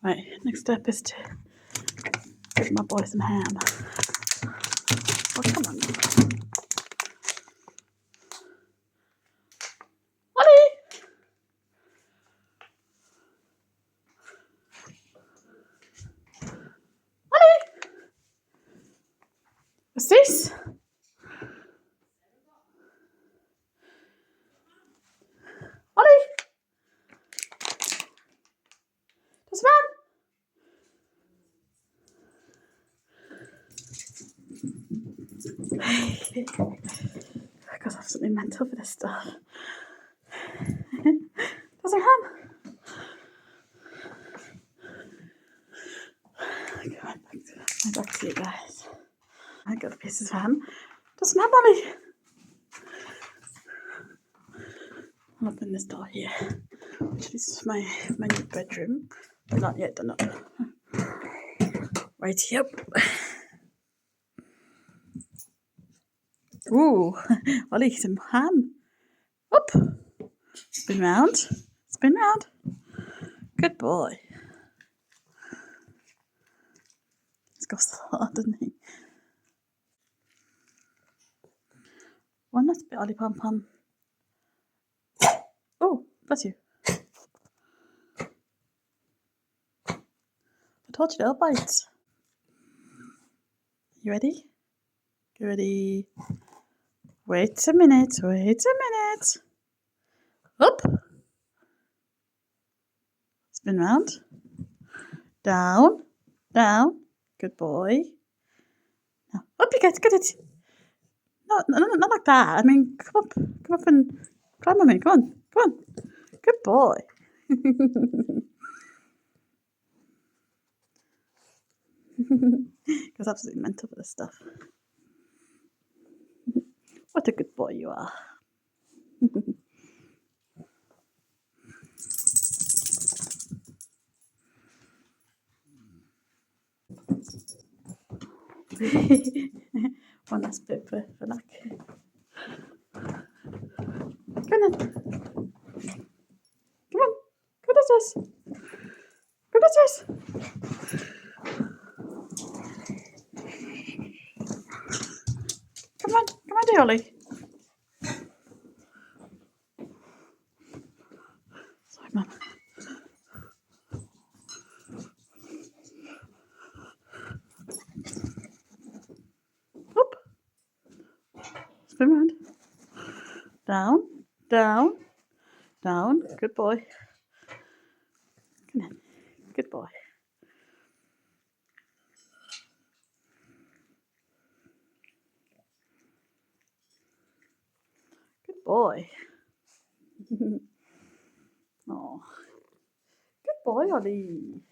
Right, next step is to give my boy some ham. Oh, come on. Ollie! Ollie! What's this? Ollie! Does man? I got absolutely mental for this stuff. Does it ham? Go back to you guys. I got the pieces of ham. Does ham, Ollie? I'll open this door here. This is my new bedroom. But not yet done up. Right here. Ooh, Ollie, some ham. Up. Spin round. Spin round. Good boy. He's got a lot, doesn't he? One last bit, Ollie Pom Pom. Oh, bless you. I told you they'll bite. You ready? You ready? Wait a minute. Up. Spin round. Down. Good boy. Now, up you get it. No, not like that. I mean, come up and climb on me. Come on. Good boy. Goes absolutely mental for this stuff. What a good boy you are. One last bit for luck. Come on. Good at this. Come on, dear Ollie. Sorry, Mum. Up. Spin round. Down. Good boy. Come on. Good boy. Good boy. Oh. Good boy, Ollie.